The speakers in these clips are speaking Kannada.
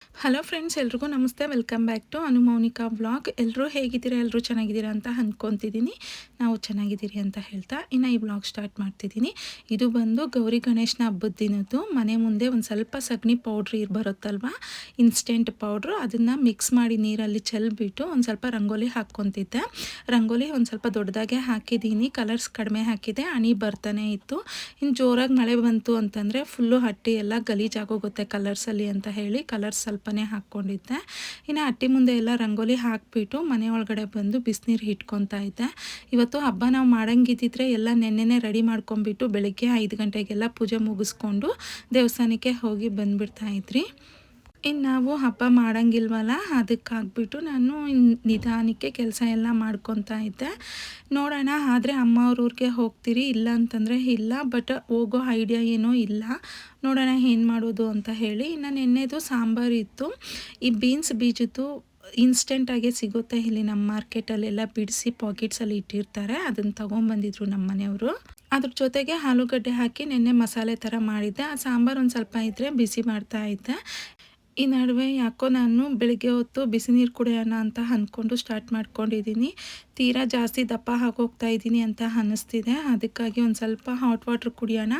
ಹಲೋ ಫ್ರೆಂಡ್ಸ್, ಎಲ್ರಿಗೂ ನಮಸ್ತೆ. Welcome back to Anumounika vlog. ಎಲ್ಲರೂ ಹೇಗಿದ್ದೀರಾ? ಎಲ್ಲರೂ ಚೆನ್ನಾಗಿದ್ದೀರಾ ಅಂತ ಅಂದ್ಕೊತಿದ್ದೀನಿ. ನಾವು ಚೆನ್ನಾಗಿದ್ದೀರಿ ಅಂತ ಹೇಳ್ತಾ ಇನ್ನು ಈ ವ್ಲಾಗ್ ಸ್ಟಾರ್ಟ್ ಮಾಡ್ತಿದ್ದೀನಿ. ಇದು ಬಂದು ಗೌರಿ ಗಣೇಶನ ಹಬ್ಬದ ದಿನದ್ದು. ಮನೆ ಮುಂದೆ ಒಂದು ಸ್ವಲ್ಪ ಸಗಣಿ ಪೌಡ್ರ್ ಬರುತ್ತಲ್ವ, ಇನ್ಸ್ಟೆಂಟ್ ಪೌಡ್ರು, ಅದನ್ನು ಮಿಕ್ಸ್ ಮಾಡಿ ನೀರಲ್ಲಿ ಚೆಲ್ಬಿಟ್ಟು ಒಂದು ಸ್ವಲ್ಪ ರಂಗೋಲಿ ಹಾಕ್ಕೊತಿದ್ದೆ. ರಂಗೋಲಿ ಒಂದು ಸ್ವಲ್ಪ ದೊಡ್ಡದಾಗೆ ಹಾಕಿದ್ದೀನಿ, ಕಲರ್ಸ್ ಕಡಿಮೆ ಹಾಕಿದೆ, ಹನಿ ಬರ್ತಾನೆ ಇತ್ತು. ಇನ್ನು ಜೋರಾಗಿ ಮಳೆ ಬಂತು ಅಂತಂದರೆ ಫುಲ್ಲು ಹಟ್ಟಿ ಎಲ್ಲ ಗಲೀಜಾಗೋಗುತ್ತೆ ಕಲರ್ಸಲ್ಲಿ ಅಂತ ಹೇಳಿ ಕಲರ್ಸ್ ಸ್ವಲ್ಪನೇ ಹಾಕ್ಕೊಂಡಿದ್ದೆ. ಇನ್ನು ಹಟ್ಟಿ ಮುಂದೆ ಎಲ್ಲ ರಂಗೋಲಿ ಹಾಕಿಬಿಟ್ಟು ಮನೆ ಒಳಗಡೆ ಬಂದು ಬಿಸಿನೀರು ಇಟ್ಕೊತಾ ಇದ್ದೆ. ಇವತ್ತು ಹಬ್ಬ ನಾವು ಮಾಡಂಗಿದ್ದಿದ್ರೆ ಎಲ್ಲ ನೆನ್ನೆನೇ ರೆಡಿ ಮಾಡ್ಕೊಂಬಿಟ್ಟು ಬೆಳಗ್ಗೆ 5 ಗಂಟೆಗೆಲ್ಲ ಪೂಜೆ ಮುಗಿಸ್ಕೊಂಡು ದೇವಸ್ಥಾನಕ್ಕೆ ಹೋಗಿ ಬಂದುಬಿಡ್ತಾ ಇದ್ರಿ. ಇನ್ನು ನಾವು ಹಬ್ಬ ಮಾಡೋಂಗಿಲ್ವಲ್ಲ, ಅದಕ್ಕಾಗ್ಬಿಟ್ಟು ನಾನು ನಿಧಾನಕ್ಕೆ ಕೆಲಸ ಎಲ್ಲ ಮಾಡ್ಕೊತಾ ಇದ್ದೆ. ನೋಡೋಣ, ಆದರೆ ಅಮ್ಮ ಅವ್ರ ಊರಿಗೆ ಹೋಗ್ತೀರಿ, ಇಲ್ಲ ಅಂತಂದರೆ ಇಲ್ಲ, ಬಟ್ ಹೋಗೋ ಐಡಿಯಾ ಏನೂ ಇಲ್ಲ. ನೋಡೋಣ ಏನು ಮಾಡೋದು ಅಂತ ಹೇಳಿ. ಇನ್ನು ನೆನ್ನೆದು ಸಾಂಬಾರು ಇತ್ತು. ಈ ಬೀನ್ಸ್ ಬೀಜದ್ದು ಇನ್ಸ್ಟೆಂಟಾಗೆ ಸಿಗುತ್ತೆ ಇಲ್ಲಿ ನಮ್ಮ ಮಾರ್ಕೆಟಲ್ಲೆಲ್ಲ, ಬಿಡಿಸಿ ಪಾಕೆಟ್ಸಲ್ಲಿ ಇಟ್ಟಿರ್ತಾರೆ. ಅದನ್ನು ತೊಗೊಂಬಂದಿದ್ರು ನಮ್ಮ ಮನೆಯವರು. ಅದ್ರ ಜೊತೆಗೆ ಆಲೂಗಡ್ಡೆ ಹಾಕಿ ನೆನ್ನೆ ಮಸಾಲೆ ಥರ ಮಾಡಿದ್ದೆ. ಆ ಸಾಂಬಾರು ಒಂದು ಸ್ವಲ್ಪ ಇದ್ದರೆ ಬಿಸಿ ಮಾಡ್ತಾ ಇದ್ದೆ. ಈ ನಡುವೆ ಯಾಕೋ ನಾನು ಬೆಳಿಗ್ಗೆ ಹೊತ್ತು ಬಿಸಿ ನೀರು ಕುಡಿಯೋಣ ಅಂತ ಅಂದ್ಕೊಂಡು ಸ್ಟಾರ್ಟ್ ಮಾಡ್ಕೊಂಡಿದ್ದೀನಿ. ತೀರಾ ಜಾಸ್ತಿ ದಪ್ಪ ಆಗೋಗ್ತಾ ಇದ್ದೀನಿ ಅಂತ ಅನ್ನಿಸ್ತಿದೆ. ಅದಕ್ಕಾಗಿ ಒಂದು ಸ್ವಲ್ಪ ಹಾಟ್ ವಾಟ್ರ್ ಕುಡಿಯೋಣ,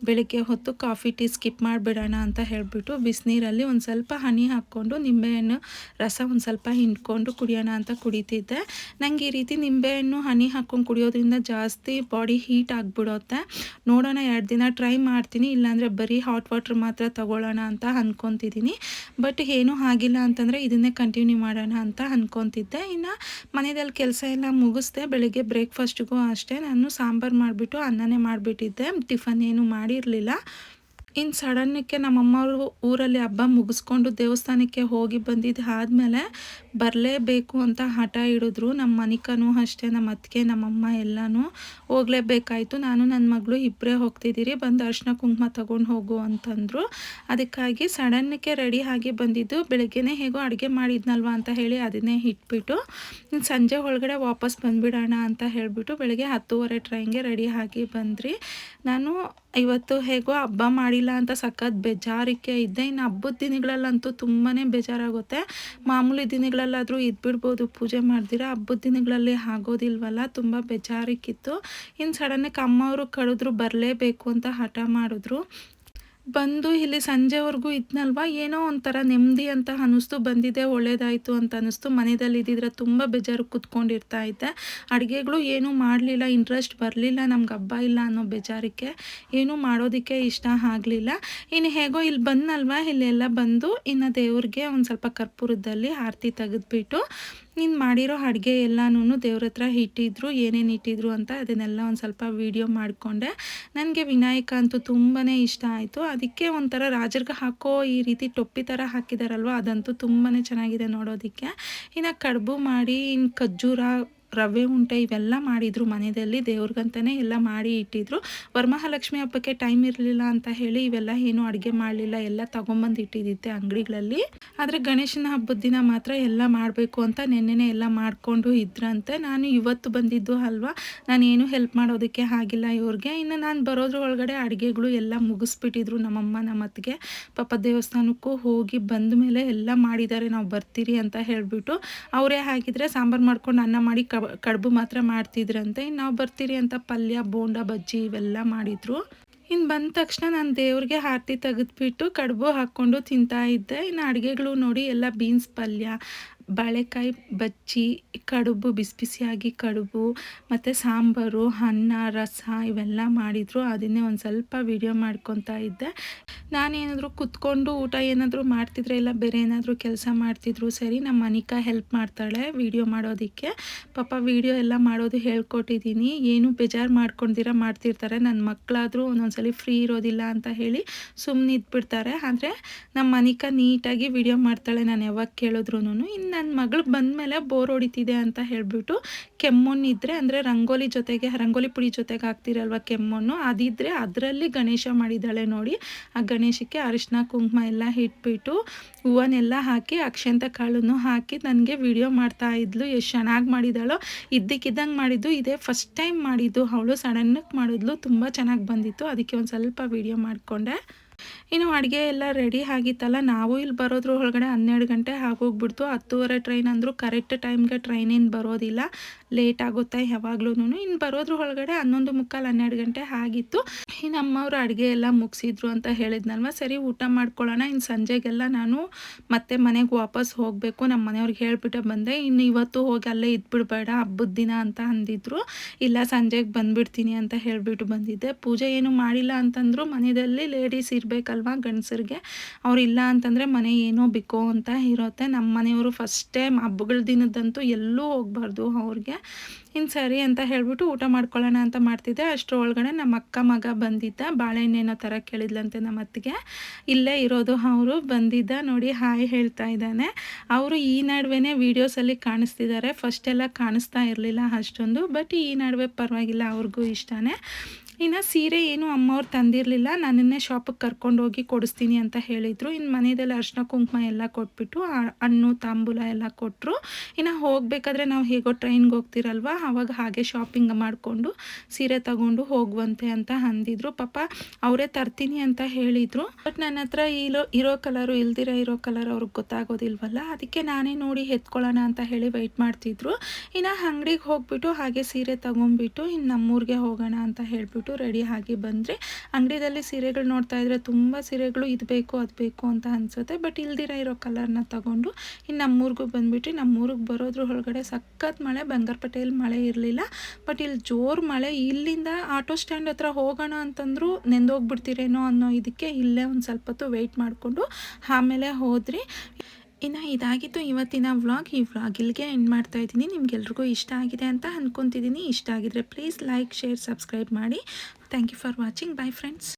ಬೆಳಗ್ಗೆ ಹೊತ್ತು ಕಾಫಿ ಟೀ ಸ್ಕಿಪ್ ಮಾಡಿಬಿಡೋಣ ಅಂತ ಹೇಳಿಬಿಟ್ಟು ಬಿಸಿನೀರಲ್ಲಿ ಒಂದು ಸ್ವಲ್ಪ ಹನಿ ಹಾಕ್ಕೊಂಡು ನಿಂಬೆಹಣ್ಣು ರಸ ಒಂದು ಸ್ವಲ್ಪ ಹಿಂಡ್ಕೊಂಡು ಕುಡಿಯೋಣ ಅಂತ ಕುಡಿತಿದ್ದೆ. ನನಗೆ ಈ ರೀತಿ ನಿಂಬೆಹಣ್ಣು ಹನಿ ಹಾಕ್ಕೊಂಡು ಕುಡಿಯೋದ್ರಿಂದ ಜಾಸ್ತಿ ಬಾಡಿ ಹೀಟ್ ಆಗಿಬಿಡುತ್ತೆ. ನೋಡೋಣ, 2 ದಿನ ಟ್ರೈ ಮಾಡ್ತೀನಿ, ಇಲ್ಲಾಂದರೆ ಬರೀ ಹಾಟ್ ವಾಟ್ರ್ ಮಾತ್ರ ತಗೊಳ್ಳೋಣ ಅಂತ ಅಂದ್ಕೊತಿದ್ದೀನಿ. ಬಟ್ ಏನೂ ಆಗಿಲ್ಲ ಅಂತಂದರೆ ಇದನ್ನೇ ಕಂಟಿನ್ಯೂ ಮಾಡೋಣ ಅಂತ ಅಂದ್ಕೊತಿದ್ದೆ. ಇನ್ನು ಮನೆಯಲ್ಲಿ ಕೆಲಸ ಎಲ್ಲ ಮುಗಿಸ್ದೆ. ಬೆಳಗ್ಗೆ ಬ್ರೇಕ್ಫಾಸ್ಟಿಗೂ ಅಷ್ಟೇ ನಾನು ಸಾಂಬಾರು ಮಾಡಿಬಿಟ್ಟು ಅನ್ನನೇ ಮಾಡಿಬಿಟ್ಟಿದ್ದೆ, ಟಿಫನ್ ಏನೂ ಮಾಡಿರಲಿಲ್ಲ. ಇನ್ನು ಸಡನ್ನಕ್ಕೆ ನಮ್ಮಮ್ಮವರು ಊರಲ್ಲಿ ಹಬ್ಬ ಮುಗಿಸ್ಕೊಂಡು ದೇವಸ್ಥಾನಕ್ಕೆ ಹೋಗಿ ಬಂದಿದ್ದು ಆದಮೇಲೆ ಬರಲೇಬೇಕು ಅಂತ ಹಠ ಹಿಡಿದ್ರು. ನಮ್ಮ ಮನಿಕನೂ ಅಷ್ಟೇ, ನಮ್ಮ ಅತ್ತಿಗೆ ನಮ್ಮಮ್ಮ ಎಲ್ಲನೂ ಹೋಗಲೇಬೇಕಾಯಿತು. ನಾನು ನನ್ನ ಮಗಳು ಇಬ್ಬರೇ ಹೋಗ್ತಿದ್ದೀರಿ, ಬಂದು ಅರಿಶಿನ ಕುಂಕುಮ ತೊಗೊಂಡು ಹೋಗು ಅಂತಂದರು. ಅದಕ್ಕಾಗಿ ಸಡನ್ನಕ್ಕೆ ರೆಡಿ ಆಗಿ ಬಂದಿದ್ದು. ಬೆಳಗ್ಗೆನೇ ಹೇಗೋ ಅಡುಗೆ ಮಾಡಿದ್ನಲ್ವ ಅಂತ ಹೇಳಿ ಅದನ್ನೇ ಇಟ್ಬಿಟ್ಟು ಸಂಜೆ ಒಳಗಡೆ ವಾಪಸ್ ಬಂದುಬಿಡೋಣ ಅಂತ ಹೇಳಿಬಿಟ್ಟು ಬೆಳಗ್ಗೆ 10:30 ಟ್ರೈನ್ಗೆ ರೆಡಿ ಆಗಿ ಬಂದ್ರಿ. ನಾನು ಇವತ್ತು ಹೇಗೋ ಹಬ್ಬ ಮಾಡಿಲ್ಲ ಅಂತ ಸಖತ್ ಬೇಜಾರಿಕೆ ಇದ್ದೆ. ಇನ್ನು ಹಬ್ಬದ ದಿನಗಳಲ್ಲಂತೂ ತುಂಬಾ ಬೇಜಾರಾಗುತ್ತೆ. ಮಾಮೂಲಿ ದಿನಗಳಲ್ಲಾದರೂ ಇದ್ಬಿಡ್ಬೋದು ಪೂಜೆ ಮಾಡ್ದಿರ, ಹಬ್ಬದ ದಿನಗಳಲ್ಲಿ ಆಗೋದಿಲ್ವಲ್ಲ, ತುಂಬ ಬೇಜಾರಿಕ್ಕಿತ್ತು. ಇನ್ನು ಸಡನ್ನಾಗಿ ಅಮ್ಮವರು ಕರೆದ್ರು, ಬರಲೇಬೇಕು ಅಂತ ಹಠ ಮಾಡಿದ್ರು. ಬಂದು ಇಲ್ಲಿ ಸಂಜೆವರೆಗೂ ಇದ್ನಲ್ವ, ಏನೋ ಒಂಥರ ನೆಮ್ಮದಿ ಅಂತ ಅನ್ನಿಸ್ತು. ಬಂದಿದ್ದೆ ಒಳ್ಳೇದಾಯಿತು ಅಂತ ಅನ್ನಿಸ್ತು. ಮನೆಯಲ್ಲಿ ಇದ್ದಿದ್ರೆ ತುಂಬ ಬೇಜಾರು ಕೂತ್ಕೊಂಡಿರ್ತಾ ಇದ್ದೆ. ಅಡುಗೆಗಳು ಏನೂ ಮಾಡಲಿಲ್ಲ, ಇಂಟ್ರೆಸ್ಟ್ ಬರಲಿಲ್ಲ ನಮ್ಗೆ ಹಬ್ಬ ಇಲ್ಲ ಅನ್ನೋ ಬೇಜಾರಕ್ಕೆ ಏನೂ ಮಾಡೋದಕ್ಕೆ ಇಷ್ಟ ಆಗಲಿಲ್ಲ. ಇನ್ನು ಹೇಗೋ ಇಲ್ಲಿ ಬಂದಲ್ವ, ಇಲ್ಲೆಲ್ಲ ಬಂದು ಇನ್ನು ದೇವ್ರಿಗೆ ಒಂದು ಸ್ವಲ್ಪ ಕರ್ಪೂರದಲ್ಲಿ ಆರತಿ ತೆಗೆದ್ಬಿಟ್ಟು ನೀನು ಮಾಡಿರೋ ಅಡುಗೆ ಎಲ್ಲನೂ ದೇವ್ರ ಹತ್ರ ಇಟ್ಟಿದ್ರು, ಏನೇನು ಇಟ್ಟಿದ್ರು ಅಂತ ಅದನ್ನೆಲ್ಲ ಒಂದು ಸ್ವಲ್ಪ ವೀಡಿಯೋ ಮಾಡಿಕೊಂಡೆ. ನನಗೆ ವಿನಾಯಕ ಅಂತೂ ತುಂಬಾ ಇಷ್ಟ ಆಯಿತು. ಅದಕ್ಕೆ ಒಂಥರ ರಾಜರಿಗೆ ಹಾಕೋ ಈ ರೀತಿ ಟೊಪ್ಪಿ ಥರ ಹಾಕಿದಾರಲ್ವ, ಅದಂತೂ ತುಂಬಾ ಚೆನ್ನಾಗಿದೆ ನೋಡೋದಕ್ಕೆ. ಇನ್ನು ಕಡುಬು ಮಾಡಿ, ಇನ್ನು ಖರ್ಜೂರ, ರವೆ ಉಂಡೆ ಇವೆಲ್ಲ ಮಾಡಿದರು ಮನೆಯಲ್ಲಿ. ದೇವ್ರಿಗಂತಲೇ ಎಲ್ಲ ಮಾಡಿ ಇಟ್ಟಿದ್ರು. ವರಮಹಾಲಕ್ಷ್ಮಿ ಹಬ್ಬಕ್ಕೆ ಟೈಮ್ ಇರಲಿಲ್ಲ ಅಂತ ಹೇಳಿ ಇವೆಲ್ಲ ಏನೂ ಅಡುಗೆ ಮಾಡಲಿಲ್ಲ, ಎಲ್ಲ ತೊಗೊಂಬಂದು ಇಟ್ಟಿದ್ದಿದ್ದೆ ಅಂಗಡಿಗಳಲ್ಲಿ. ಆದರೆ ಗಣೇಶನ ಹಬ್ಬದ ದಿನ ಮಾತ್ರ ಎಲ್ಲ ಮಾಡಬೇಕು ಅಂತ ನೆನ್ನೆನೇ ಎಲ್ಲ ಮಾಡಿಕೊಂಡು ಇದ್ರಂತೆ. ನಾನು ಇವತ್ತು ಬಂದಿದ್ದು ಅಲ್ವಾ, ನಾನೇನು ಹೆಲ್ಪ್ ಮಾಡೋದಕ್ಕೆ ಆಗಿಲ್ಲ ಇವ್ರಿಗೆ. ಇನ್ನು ನಾನು ಬರೋದ್ರ ಒಳಗಡೆ ಅಡುಗೆಗಳು ಎಲ್ಲ ಮುಗಿಸ್ಬಿಟ್ಟಿದ್ರು ನಮ್ಮಮ್ಮ ನಮ್ಮ ಅತ್ತಿಗೆ. ಪಾಪ ದೇವಸ್ಥಾನಕ್ಕೂ ಹೋಗಿ ಬಂದ ಮೇಲೆ ಎಲ್ಲ ಮಾಡಿದ್ದಾರೆ, ನಾವು ಬರ್ತೀರಿ ಅಂತ ಹೇಳಿಬಿಟ್ಟು. ಅವರೇ ಹಾಕಿದರೆ ಸಾಂಬಾರು ಮಾಡ್ಕೊಂಡು ಅನ್ನ ಮಾಡಿ ಕಡುಬು ಮಾತ್ರ ಮಾಡ್ತಿದ್ರಂತೆ. ಇನ್ನು ನಾವು ಬರ್ತೀರಿ ಅಂತ ಪಲ್ಯ, ಬೋಂಡ, ಬಜ್ಜಿ ಇವೆಲ್ಲ ಮಾಡಿದರು. ಇನ್ನು ಬಂದ ತಕ್ಷಣ ನಾನು ದೇವ್ರಿಗೆ ಆರತಿ ತೆಗೆದ್ಬಿಟ್ಟು ಕಡುಬು ಹಾಕ್ಕೊಂಡು ತಿಂತಾ ಇದ್ದೆ. ಇನ್ನು ಅಡುಗೆಗಳು ನೋಡಿ ಎಲ್ಲ ಬೀನ್ಸ್ ಪಲ್ಯ, ಬಾಳೆಕಾಯಿ ಬಜ್ಜಿ, ಕಡುಬು, ಬಿಸಿ ಬಿಸಿಯಾಗಿ ಕಡುಬು, ಮತ್ತು ಸಾಂಬಾರು, ಅನ್ನ, ರಸ ಇವೆಲ್ಲ ಮಾಡಿದರು. ಅದನ್ನೇ ಒಂದು ಸ್ವಲ್ಪ ವೀಡಿಯೋ ಮಾಡ್ಕೊತಾ ಇದ್ದೆ. ನಾನೇನಾದರೂ ಕುತ್ಕೊಂಡು ಊಟ ಏನಾದರೂ ಮಾಡ್ತಿದ್ರೆ, ಇಲ್ಲ ಬೇರೆ ಏನಾದರೂ ಕೆಲಸ ಮಾಡ್ತಿದ್ರು ಸರಿ, ನಮ್ಮ ಮನಿಕಾ ಹೆಲ್ಪ್ ಮಾಡ್ತಾಳೆ ವೀಡಿಯೋ ಮಾಡೋದಕ್ಕೆ. ಪಾಪ ವೀಡಿಯೋ ಎಲ್ಲ ಮಾಡೋದು ಹೇಳ್ಕೊಟ್ಟಿದ್ದೀನಿ. ಏನು ಬೇಜಾರು ಮಾಡ್ಕೊಂಡಿರ ಮಾಡ್ತಿರ್ತಾರೆ. ನನ್ನ ಮಕ್ಕಳಾದರೂ ಒಂದೊಂದ್ಸಲಿ ಫ್ರೀ ಇರೋದಿಲ್ಲ ಅಂತ ಹೇಳಿ ಸುಮ್ಮನೆ ಇದ್ಬಿಡ್ತಾರೆ. ಆದರೆ ನಮ್ಮ ಮನಿಕಾ ನೀಟಾಗಿ ವೀಡಿಯೋ ಮಾಡ್ತಾಳೆ, ನಾನು ಯಾವಾಗ ಕೇಳಿದ್ರು. ಇನ್ನು ನನ್ನ ಮಗಳು ಬಂದಮೇಲೆ ಬೋರ್ ಹೊಡಿತಿದೆ ಅಂತ ಹೇಳಿಬಿಟ್ಟು ಕೆಮ್ಮಣ್ಣಿದ್ರೆ, ಅಂದರೆ ರಂಗೋಲಿ ಜೊತೆಗೆ, ರಂಗೋಲಿ ಪುಡಿ ಜೊತೆಗೆ ಹಾಕ್ತಿರಲ್ವ ಕೆಮ್ಮಣ್ಣು, ಅದಿದ್ದರೆ ಅದರಲ್ಲಿ ಗಣೇಶ ಮಾಡಿದ್ದಾಳೆ ನೋಡಿ. ಆ ಗಣೇಶಕ್ಕೆ ಅರಿಶಿನ ಕುಂಕುಮ ಎಲ್ಲ ಇಟ್ಬಿಟ್ಟು ಹೂವನ್ನೆಲ್ಲ ಹಾಕಿ ಅಕ್ಷಂತ ಕಾಳನ್ನು ಹಾಕಿ ನನಗೆ ವಿಡಿಯೋ ಮಾಡ್ತಾ ಇದ್ಲು. ಎಷ್ಟು ಚೆನ್ನಾಗಿ ಮಾಡಿದಾಳೋ, ಇದ್ದಕ್ಕಿದ್ದಂಗೆ ಮಾಡಿದ್ದು. ಇದೇ ಫಸ್ಟ್ ಟೈಮ್ ಮಾಡಿದ್ದು ಅವಳು, ಸಡನ್ನಾಗಿ ಮಾಡಿದ್ಲು, ತುಂಬ ಚೆನ್ನಾಗಿ ಬಂದಿತ್ತು. ಅದಕ್ಕೆ ಒಂದು ಸ್ವಲ್ಪ ವಿಡಿಯೋ ಮಾಡಿಕೊಂಡೆ. ಇನ್ನು ಅಡುಗೆ ಎಲ್ಲ ರೆಡಿ ಆಗಿತ್ತಲ್ಲ, ನಾವು ಇಲ್ಲಿ ಬರೋದ್ರ ಒಳಗಡೆ 12 ಗಂಟೆ ಆಗೋಗ್ಬಿಡ್ತು. 10:30 ಟ್ರೈನ್ ಅಂದರೂ ಕರೆಕ್ಟ್ ಟೈಮ್ಗೆ ಟ್ರೈನ್ ಏನು ಬರೋದಿಲ್ಲ, ಲೇಟ್ ಆಗುತ್ತೆ ಯಾವಾಗ್ಲೂನು. ಇನ್ನು ಬರೋದ್ರ ಒಳಗಡೆ 11:45 12 ಗಂಟೆ ಆಗಿತ್ತು. ಇನ್ನು ಅಮ್ಮವ್ರು ಅಡುಗೆ ಎಲ್ಲ ಮುಗಿಸಿದ್ರು ಅಂತ ಹೇಳಿದ್ನಲ್ವ, ಸರಿ ಊಟ ಮಾಡ್ಕೊಳ್ಳೋಣ. ಇನ್ನು ಸಂಜೆಗೆಲ್ಲ ನಾನು ಮತ್ತೆ ಮನೆಗೆ ವಾಪಸ್ ಹೋಗಬೇಕು, ನಮ್ಮ ಮನೆಯವ್ರಿಗೆ ಹೇಳ್ಬಿಟ್ಟೆ ಬಂದೆ. ಇನ್ನು ಇವತ್ತು ಹೋಗಿ ಅಲ್ಲೇ ಇದ್ಬಿಡ್ಬೇಡ ಹಬ್ಬದ ದಿನ ಅಂತ ಅಂದಿದ್ರು. ಇಲ್ಲ ಸಂಜೆಗೆ ಬಂದುಬಿಡ್ತೀನಿ ಅಂತ ಹೇಳಿಬಿಟ್ಟು ಬಂದಿದ್ದೆ. ಪೂಜೆ ಏನು ಮಾಡಿಲ್ಲ ಅಂತಂದ್ರು, ಮನೆಯಲ್ಲಿ ಲೇಡೀಸ್ ಇರಬೇಕಲ್ವ ಗಂಡಸರಿಗೆ, ಅವ್ರಿಲ್ಲ ಅಂತಂದರೆ ಮನೆ ಏನೋ ಬಿಕೋ ಅಂತ ಇರುತ್ತೆ. ನಮ್ಮ ಮನೆಯವರು ಫಸ್ಟ್ ಟೈಮ್ ಹಬ್ಬಗಳ ದಿನದಂತೂ ಎಲ್ಲೂ ಹೋಗಬಾರ್ದು ಅವ್ರಿಗೆ. ಇನ್ನು ಸರಿ ಅಂತ ಹೇಳಿಬಿಟ್ಟು ಊಟ ಮಾಡ್ಕೊಳ್ಳೋಣ ಅಂತ ಮಾಡ್ತಿದ್ದೆ. ಅಷ್ಟರೊಳಗಡೆ ನಮ್ಮ ಅಕ್ಕ ಮಗ ಬಂದಿದ್ದ, ಬಾಳೆಹಣ್ಣೇನೋ ಥರ ಕೇಳಿದ್ಲಂತೆ ನಮ್ಮ ಅತ್ತಿಗೆ. ಇಲ್ಲೇ ಇರೋದು ಅವರು ಬಂದಿದ್ದ, ನೋಡಿ ಹಾಯ್ ಹೇಳ್ತಾ ಇದ್ದಾನೆ. ಅವರು ಈ ನಡುವೆನೇ ವೀಡಿಯೋಸಲ್ಲಿ ಕಾಣಿಸ್ತಿದ್ದಾರೆ, ಫಸ್ಟೆಲ್ಲ ಕಾಣಿಸ್ತಾ ಇರಲಿಲ್ಲ ಅಷ್ಟೊಂದು, ಬಟ್ ಈ ನಡುವೆ ಪರವಾಗಿಲ್ಲ, ಅವ್ರಿಗೂ ಇಷ್ಟನೇ. ಇನ್ನು ಸೀರೆ ಏನು ಅಮ್ಮವ್ರು ತಂದಿರಲಿಲ್ಲ, ನನ್ನನ್ನೇ ಶಾಪಿಗೆ ಕರ್ಕೊಂಡೋಗಿ ಕೊಡಿಸ್ತೀನಿ ಅಂತ ಹೇಳಿದರು. ಇನ್ನು ಮನೆಯಲ್ಲಿ ಅರಿಶಿನ ಕುಂಕುಮ ಎಲ್ಲ ಕೊಟ್ಬಿಟ್ಟು ಹಣ್ಣು ತಾಂಬೂಲ ಎಲ್ಲ ಕೊಟ್ಟರು. ಇನ್ನು ಹೋಗಬೇಕಾದ್ರೆ ನಾವು ಹೇಗೋ ಟ್ರೈನ್ಗೆ ಹೋಗ್ತಿರಲ್ವ, ಆವಾಗ ಹಾಗೆ ಶಾಪಿಂಗ್ ಮಾಡಿಕೊಂಡು ಸೀರೆ ತಗೊಂಡು ಹೋಗುವಂತೆ ಅಂತ ಅಂದಿದ್ರು. ಪಾಪ ಅವರೇ ತರ್ತೀನಿ ಅಂತ ಹೇಳಿದರು, ಬಟ್ ನನ್ನ ಹತ್ರ ಇರೋ ಕಲರು ಇರೋ ಕಲರ್ ಅವ್ರಿಗೆ ಗೊತ್ತಾಗೋದಿಲ್ವಲ್ಲ, ಅದಕ್ಕೆ ನಾನೇ ನೋಡಿ ಎತ್ಕೊಳ್ಳೋಣ ಅಂತ ಹೇಳಿ ವೆಯ್ಟ್ ಮಾಡ್ತಿದ್ರು. ಇನ್ನು ಅಂಗಡಿಗೆ ಹೋಗ್ಬಿಟ್ಟು ಹಾಗೆ ಸೀರೆ ತಗೊಂಡ್ಬಿಟ್ಟು ಇನ್ನು ನಮ್ಮೂರಿಗೆ ಹೋಗೋಣ ಅಂತ ಹೇಳ್ಬಿಟ್ಟು ರೆಡಿ ಆಗಿ ಬಂದರೆ, ಅಂಗಡಿಯಲ್ಲಿ ಸೀರೆಗಳು ನೋಡ್ತಾ ಇದ್ರೆ ತುಂಬ ಸೀರೆಗಳು ಇದು ಬೇಕು ಅದು ಬೇಕು ಅಂತ ಅನಿಸುತ್ತೆ, ಬಟ್ ಇರೋ ಕಲರ್ನ ತಗೊಂಡು ಇನ್ನು ನಮ್ಮೂರಿಗೂ ಬಂದುಬಿಟ್ಟು, ನಮ್ಮೂರಿಗೆ ಬರೋದ್ರ ಒಳಗಡೆ ಸಖತ್ ಮಳೆ. ಬಂಗಾರಪೇಟೆಯಲ್ಲಿ ಮಳೆ ಇರಲಿಲ್ಲ, ಬಟ್ ಇಲ್ಲಿ ಜೋರು ಮಳೆ. ಇಲ್ಲಿಂದ ಆಟೋ ಸ್ಟ್ಯಾಂಡ್ ಹತ್ರ ಹೋಗೋಣ ಅಂತಂದ್ರು ನೆಂದೋಗ್ಬಿಡ್ತೀರೇನೋ ಅನ್ನೋ ಇದಕ್ಕೆ ಇಲ್ಲೇ ಒಂದು ಸ್ವಲ್ಪ ಹೊತ್ತು ವೆಯ್ಟ್ ಮಾಡಿಕೊಂಡು ಆಮೇಲೆ ಹೋದ್ರಿ. ಇನ್ನು ಇದಾಗಿತ್ತು ಇವತ್ತಿನ ವ್ಲಾಗ್. ಈ ವ್ಲಾಗ್ ಇಲ್ಲಿಗೆ ಎಂಡ್ ಮಾಡ್ತಾ ಇದ್ದೀನಿ. ನಿಮ್ಗೆಲ್ರಿಗೂ ಇಷ್ಟ ಆಗಿದೆ ಅಂತ ಅಂದ್ಕೊತಿದ್ದೀನಿ. ಇಷ್ಟ ಆಗಿದ್ರೆ ಪ್ಲೀಸ್ ಲೈಕ್, ಶೇರ್, ಸಬ್ಸ್ಕ್ರೈಬ್ ಮಾಡಿ. Thank you for watching. Bye friends.